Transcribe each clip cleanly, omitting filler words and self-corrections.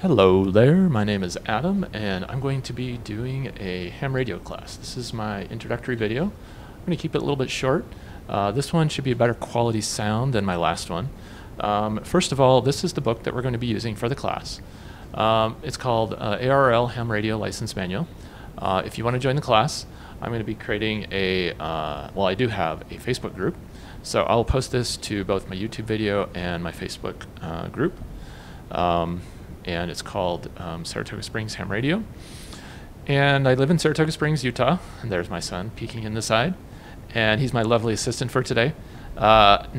Hello there, my name is Adam, and I'm going to be doing a ham radio class. This is my introductory video. I'm going to keep it a little bit short. This one should be a better quality sound than my last one. First of all, this is the book that we're going to be using for the class. It's called ARRL Ham Radio License Manual. If you want to join the class, I'm going to be creating well, I do have a Facebook group, so I'll post this to both my YouTube video and my Facebook group. And it's called Saratoga Springs Ham Radio. And I live in Saratoga Springs, Utah, and there's my son peeking in the side. And he's my lovely assistant for today. You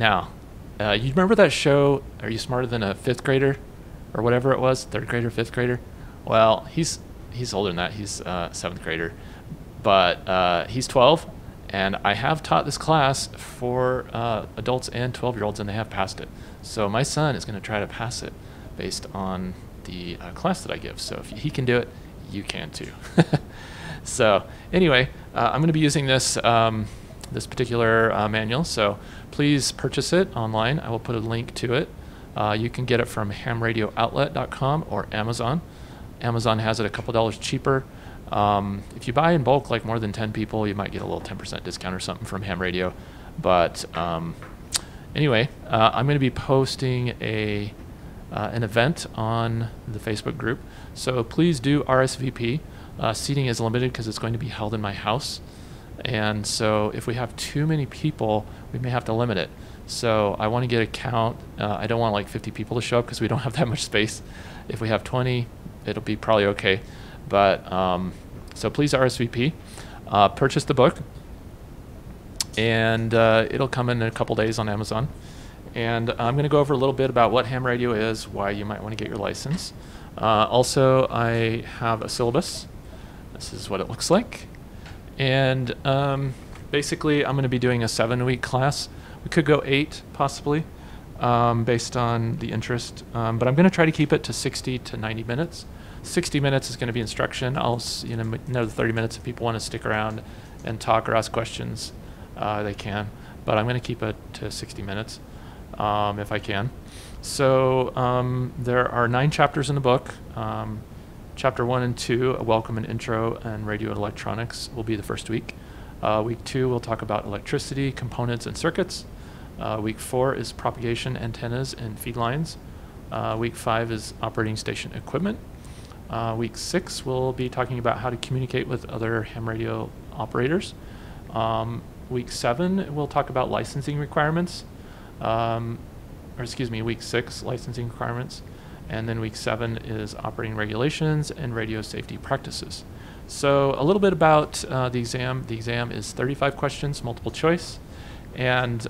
remember that show, Are You Smarter Than a Fifth Grader? Or whatever it was, third grader, fifth grader? Well, he's older than that, he's seventh grader. But he's 12, and I have taught this class for adults and 12-year-olds, and they have passed it. So my son is gonna try to pass it based on the class that I give. So if he can do it, you can too. So anyway, I'm going to be using this this particular manual, so please purchase it online. I will put a link to it. You can get it from hamradiooutlet.com or Amazon. Amazon has it a couple dollars cheaper. If you buy in bulk, like more than 10 people, you might get a little 10% discount or something from Ham Radio. But anyway, I'm going to be posting an event on the Facebook group, so please do RSVP. Seating is limited because it's going to be held in my house, and so if we have too many people, we may have to limit it. So I want to get a count. I don't want like 50 people to show up because we don't have that much space. If we have 20, it'll be probably okay. But so please RSVP. Purchase the book, and it'll come in a couple days on Amazon. And I'm going to go over a little bit about what ham radio is, why you might want to get your license. Also, I have a syllabus. This is what it looks like. And basically, I'm going to be doing a 7-week class. We could go 8, possibly, based on the interest. But I'm going to try to keep it to 60 to 90 minutes. 60 minutes is going to be instruction. I'll another 30 minutes if people want to stick around and talk or ask questions, they can. But I'm going to keep it to 60 minutes. If I can. So there are 9 chapters in the book. Chapter 1 and 2, a welcome and intro and radio and electronics, will be the first week. Week 2, we'll talk about electricity, components, and circuits. Week 4 is propagation, antennas, and feed lines. Week 5 is operating station equipment. Week 6, we'll be talking about how to communicate with other ham radio operators. Week 7, we'll talk about licensing requirements. Week 6, licensing requirements, and then week 7 is operating regulations and radio safety practices. So a little bit about the exam. The exam is 35 questions, multiple choice, and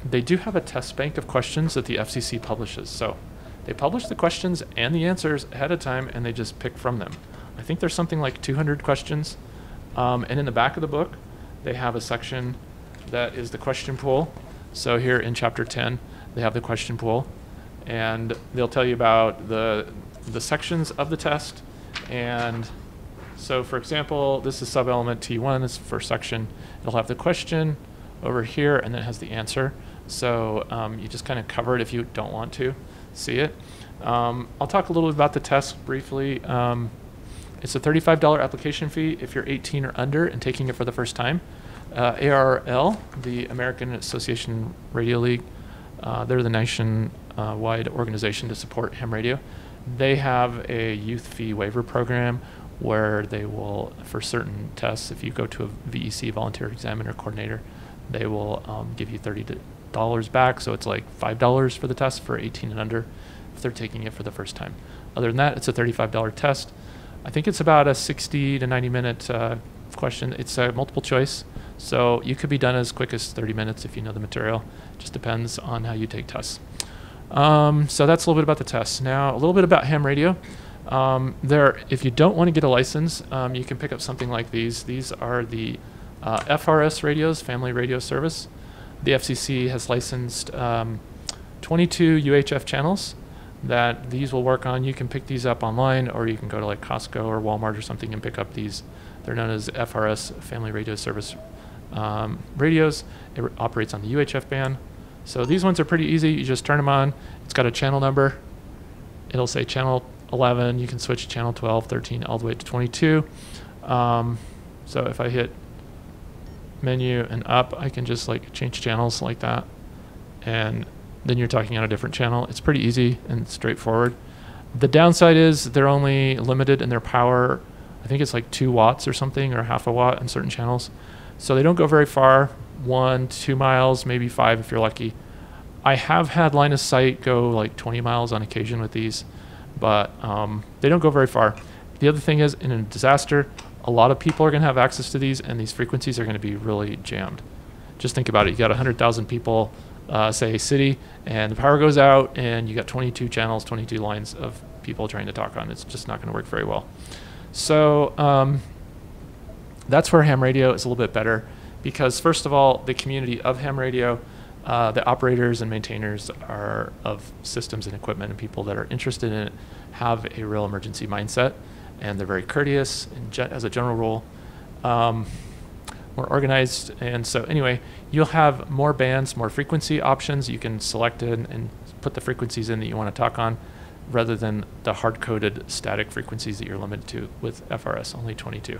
they do have a test bank of questions that the FCC publishes. So they publish the questions and the answers ahead of time, and they just pick from them. I think there's something like 200 questions, and in the back of the book, they have a section that is the question pool. So here in chapter 10, they have the question pool, and they'll tell you about the sections of the test. And so, for example, this is sub-element T1, this is the first section. It'll have the question over here, and then it has the answer. So you just kind of cover it if you don't want to see it. I'll talk a little bit about the test briefly. It's a $35 application fee if you're 18 or under and taking it for the first time. ARRL, the American Association Radio League, they're the nationwide organization to support ham radio. They have a youth fee waiver program where they will, for certain tests, if you go to a VEC, volunteer examiner coordinator, they will give you $30 back. So it's like $5 for the test for 18 and under if they're taking it for the first time. Other than that, it's a $35 test. I think it's about a 60 to 90 minute question. It's a multiple choice. So you could be done as quick as 30 minutes if you know the material. Just depends on how you take tests. So that's a little bit about the tests. Now, a little bit about ham radio. If you don't want to get a license, you can pick up something like these. These are the FRS radios, Family Radio Service. The FCC has licensed 22 UHF channels that these will work on. You can pick these up online, or you can go to like Costco or Walmart or something and pick up these. They're known as FRS, Family Radio Service radios. It operates on the UHF band. So these ones are pretty easy. You just turn them on. It's got a channel number. It'll say channel 11, you can switch to channel 12, 13, all the way to 22. So if I hit menu and up, I can just like change channels like that. And then you're talking on a different channel. It's pretty easy and straightforward. The downside is they're only limited in their power. I think it's like 2 watts or something, or half a watt on certain channels. So they don't go very far, 1, 2 miles, maybe 5 if you're lucky. I have had line of sight go like 20 miles on occasion with these, but they don't go very far. The other thing is, in a disaster, a lot of people are going to have access to these, and these frequencies are going to be really jammed. Just think about it. You got 100,000 people, say a city, and the power goes out, and you got 22 channels, 22 lines of people trying to talk on. It's just not going to work very well. So that's where ham radio is a little bit better, because first of all, the community of ham radio, the operators and maintainers of systems and equipment and people that are interested in it have a real emergency mindset, and they're very courteous as a general rule. More organized, and so anyway, you'll have more bands, more frequency options. You can select it and put the frequencies in that you want to talk on, rather than the hard-coded static frequencies that you're limited to with FRS, only 22.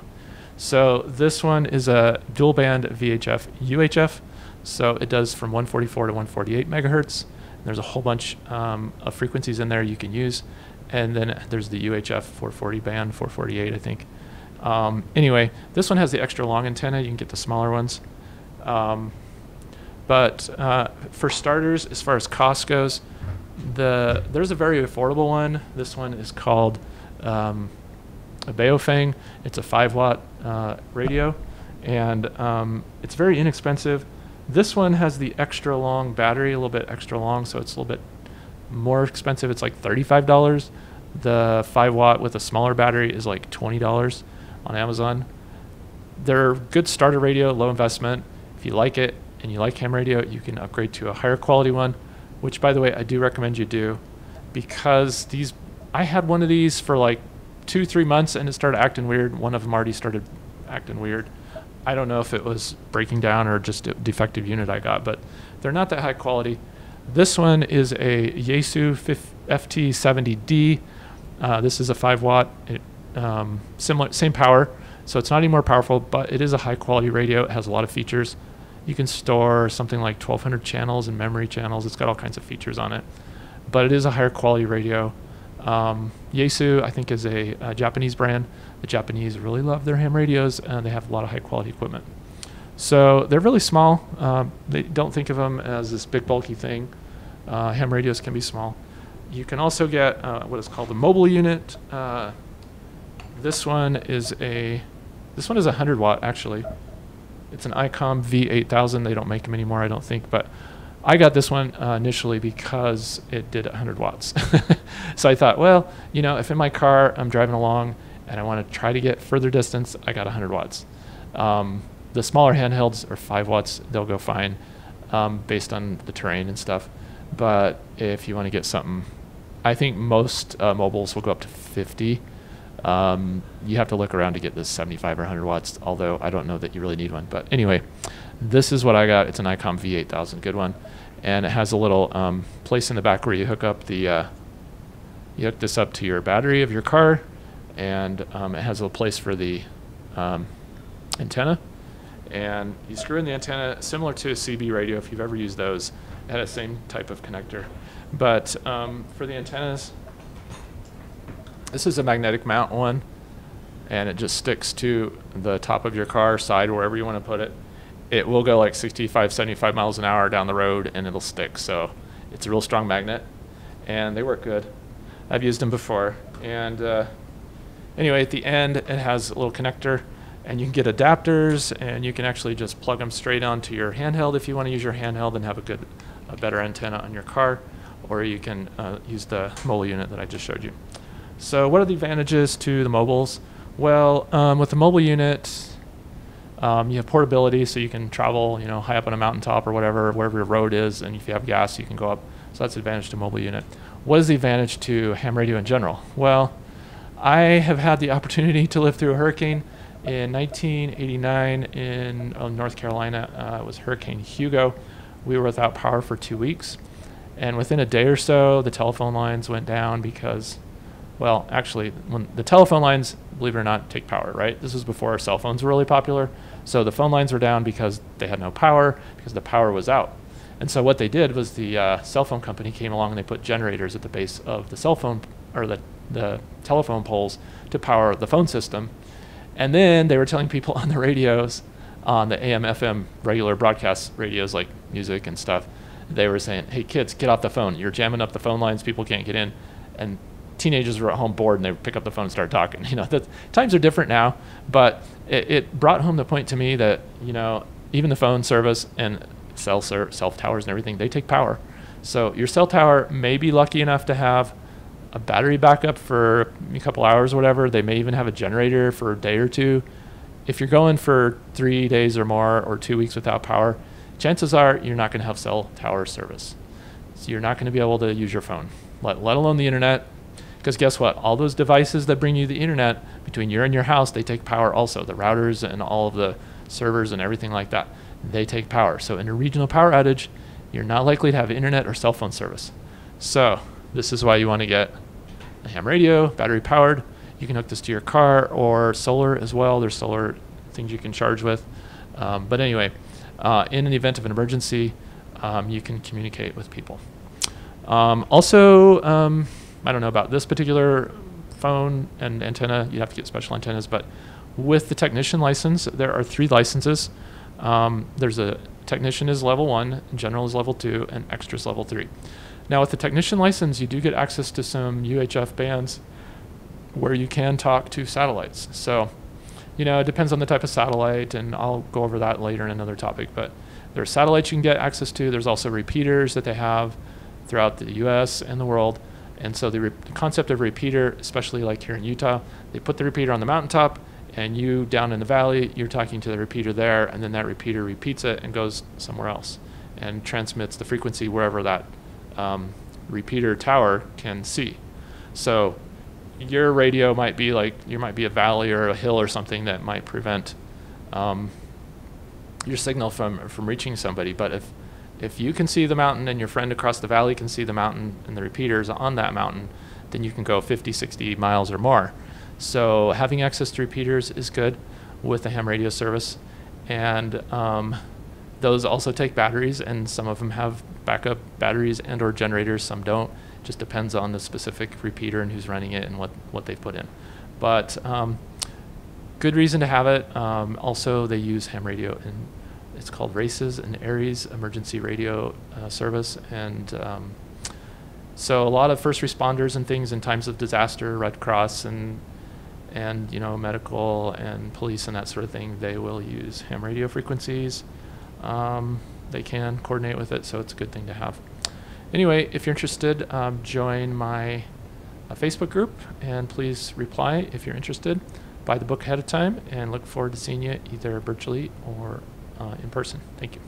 So this one is a dual band VHF UHF. So it does from 144 to 148 megahertz. There's a whole bunch of frequencies in there you can use. And then there's the UHF 440 band, 448, I think. Anyway, this one has the extra long antenna. You can get the smaller ones. But for starters, as far as cost goes, there's a very affordable one. This one is called a Baofeng. It's a 5-watt radio, and it's very inexpensive. This one has the extra long battery, a little bit extra long, so it's a little bit more expensive. It's like $35. The 5-watt with a smaller battery is like $20 on Amazon. They're good starter radio, low investment. If you like it and you like ham radio, you can upgrade to a higher quality one, which, by the way, I do recommend you do, because I had one of these for like 2-3 months and it started acting weird. One of them already started acting weird. I don't know if it was breaking down or just a defective unit I got, but they're not that high quality. This one is a Yaesu FT70D. This is a 5-watt, similar, same power, so it's not any more powerful, but it is a high quality radio. It has a lot of features. You can store something like 1,200 channels and memory channels. It's got all kinds of features on it, but it is a higher quality radio. Yaesu, I think, is a Japanese brand. The Japanese really love their ham radios, and they have a lot of high quality equipment. So they're really small. They don't think of them as this big bulky thing. Ham radios can be small. You can also get what is called a mobile unit. This one is a 100-watt actually. It's an ICOM V8000. They don't make them anymore, I don't think, but I got this one initially because it did 100 watts. So I thought, well, you know, if in my car I'm driving along and I want to try to get further distance, I got 100 watts. The smaller handhelds are 5 watts. They'll go fine based on the terrain and stuff. But if you want to get something, I think most mobiles will go up to 50. You have to look around to get this 75 or 100 watts, although I don't know that you really need one. But anyway, this is what I got. It's an ICOM V8000, good one. And it has a little place in the back where you hook up you hook this up to your battery of your car, and it has a little place for the antenna. And you screw in the antenna, similar to a CB radio if you've ever used those. It had the same type of connector. But for the antennas, this is a magnetic mount one, and it just sticks to the top of your car, side, wherever you want to put it. It will go like 65, 75 miles an hour down the road, and it'll stick. So it's a real strong magnet, and they work good. I've used them before. And anyway, at the end, it has a little connector, and you can get adapters, and you can actually just plug them straight onto your handheld if you want to use your handheld and have a better antenna on your car, or you can use the mobile unit that I just showed you. So what are the advantages to the mobiles? Well, with the mobile unit, you have portability, so you can travel, you know, high up on a mountaintop or whatever, wherever your road is, and if you have gas, you can go up. So that's the advantage to mobile unit. What is the advantage to ham radio in general? Well, I have had the opportunity to live through a hurricane in 1989 in North Carolina. It was Hurricane Hugo. We were without power for 2 weeks, and within a day or so, the telephone lines went down because Well, actually, when the telephone lines, believe it or not, take power, right? This was before cell phones were really popular. So the phone lines were down because they had no power, because the power was out. And so what they did was the cell phone company came along and they put generators at the base of the cell phone, or the telephone poles, to power the phone system. And then they were telling people on the radios, on the AM, FM, regular broadcast radios like music and stuff, they were saying, hey kids, get off the phone. You're jamming up the phone lines, people can't get in. And teenagers were at home bored and they would pick up the phone and start talking. You know, times are different now, but it brought home the point to me that, you know, even the phone service and cell towers and everything, they take power. So your cell tower may be lucky enough to have a battery backup for a couple hours or whatever. They may even have a generator for a day or two. If you're going for 3 days or more or 2 weeks without power, chances are you're not going to have cell tower service. So you're not going to be able to use your phone, let alone the internet. Because guess what? All those devices that bring you the internet between you and your house, they take power also. The routers and all of the servers and everything like that, they take power. So in a regional power outage, you're not likely to have internet or cell phone service. So this is why you want to get a ham radio, battery powered. You can hook this to your car or solar as well. There's solar things you can charge with. But anyway, in an event of an emergency, you can communicate with people. Also, I don't know about this particular phone and antenna. You have to get special antennas, but with the technician license, there are 3 licenses. There's a technician is level 1, general is level 2, and extra is level 3. Now with the technician license, you do get access to some UHF bands where you can talk to satellites. So, you know, it depends on the type of satellite, and I'll go over that later in another topic, but there are satellites you can get access to. There's also repeaters that they have throughout the US and the world. And so the concept of repeater, especially like here in Utah, they put the repeater on the mountaintop, and you down in the valley, you're talking to the repeater there, and then that repeater repeats it and goes somewhere else and transmits the frequency wherever that repeater tower can see. So your radio might be like, you might be a valley or a hill or something that might prevent your signal from reaching somebody. But if you can see the mountain and your friend across the valley can see the mountain and the repeaters on that mountain, then you can go 50, 60 miles or more. So having access to repeaters is good with the ham radio service. And those also take batteries, and some of them have backup batteries and or generators, some don't. Just depends on the specific repeater and who's running it and what they've put in. But good reason to have it. Also, they use ham radio in, it's called RACES, and ARES, Emergency Radio Service. And so a lot of first responders and things in times of disaster, Red Cross and you know, medical and police and that sort of thing, they will use ham radio frequencies. They can coordinate with it, so it's a good thing to have. Anyway, if you're interested, join my Facebook group, and please reply if you're interested. Buy the book ahead of time, and look forward to seeing you either virtually or in person. Thank you.